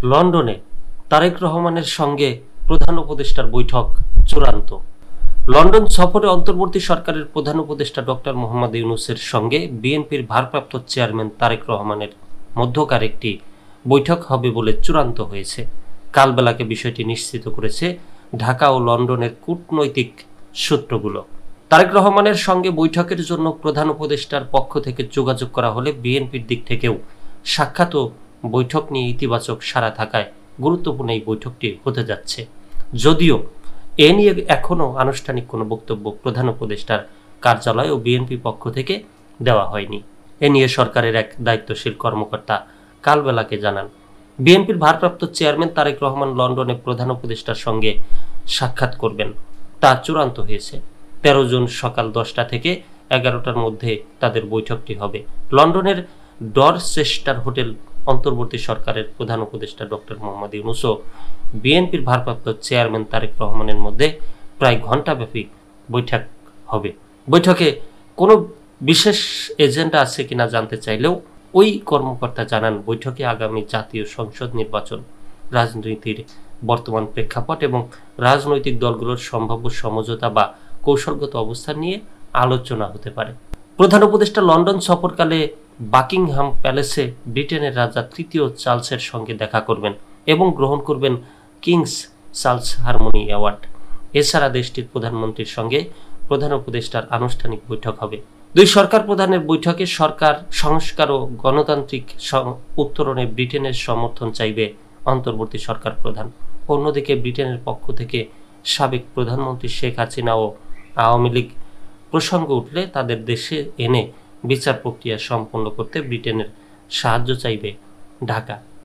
লন্ডনে তারেক রহমানের সঙ্গে প্রধান উপদেষ্টার বৈঠক চূড়ান্ত। লন্ডন সফরে অন্তর্বর্তী সরকারের প্রধান উপদেষ্টা ডক্টর মোহাম্মদ ইউনূসের সঙ্গে বিএনপির ভারপ্রাপ্ত চেয়ারম্যান তারেক রহমানের মধ্যকার একটি বৈঠক হবে বলে চূড়ান্ত হয়েছে। কালবেলাকে বিষয়টি নিশ্চিত করেছে ঢাকা ও লন্ডনের কূটনৈতিক সূত্রগুলো। তারেক রহমানের সঙ্গে বৈঠকের জন্য প্রধান উপদেষ্টার পক্ষ থেকে যোগাযোগ করা হলে বিএনপির দিক থেকেও সাক্ষাৎ ও বৈঠক নিয়ে ইতিবাচক সাড়া থাকায় গুরুত্বপূর্ণ এই বৈঠকটি হতে যাচ্ছে। যদিও এ নিয়ে এখনও আনুষ্ঠানিক কোনো বক্তব্য প্রধান উপদেষ্টার কার্যালয় ও বিএনপি পক্ষ থেকে দেওয়া হয়নি। এ নিয়ে সরকারের এক দায়িত্বশীল কর্মকর্তা কালবেলাকে জানান, বিএনপির ভারপ্রাপ্ত চেয়ারম্যান তারেক রহমান লন্ডনে প্রধান উপদেষ্টার সঙ্গে সাক্ষাৎ করবেন, তা চূড়ান্ত হয়েছে। 13 জুন সকাল 10টা থেকে 11টার মধ্যে তাদের বৈঠকটি হবে। লন্ডনের ডরচেস্টার হোটেল অন্তর্বর্তী সরকারের প্রধান উপদেষ্টা ডক্টর মোহাম্মদ ইউনূস ও বিএনপির ভারপ্রাপ্ত চেয়ারম্যান তারেক রহমানের মধ্যে প্রায় ঘণ্টাব্যাপী বৈঠক হবে। বৈঠকে কোনো বিশেষ এজেন্ডা আছে কিনা জানতে চাইলেও ওই কর্মকর্তা জানান, বৈঠকে আগামী জাতীয় সংসদ নির্বাচন, রাজনীতির বর্তমান প্রেক্ষাপট এবং রাজনৈতিক দলগুলোর সম্ভাব্য সমঝোতা বা কৌশলগত অবস্থান নিয়ে আলোচনা হতে পারে। প্রধান উপদেষ্টা লন্ডন সফরকালে বাকিংহাম প্যালেসে ব্রিটেনের রাজা তৃতীয় চার্লসের সঙ্গে দেখা করবেন এবং গ্রহণ করবেন কিংস চার্লস হারমোনি অ্যাওয়ার্ড। এছাড়া দেশটির প্রধানমন্ত্রীর সঙ্গে প্রধান উপদেষ্টার আনুষ্ঠানিক বৈঠক হবে। দুই সরকার প্রধানের বৈঠকে সরকার সংস্কার ও গণতান্ত্রিক উত্তরণে ব্রিটেনের সমর্থন চাইবে অন্তর্বর্তী সরকার প্রধান। অন্যদিকে ব্রিটেনের পক্ষ থেকে সাবেক প্রধানমন্ত্রী শেখ হাসিনা ও আওয়ামী লীগ প্রসঙ্গ উঠলে তাদের দেশে এনে বিচার প্রক্রিয়া সম্পন্ন করতে ব্রিটেনের সাহায্য চাইবে ঢাকা।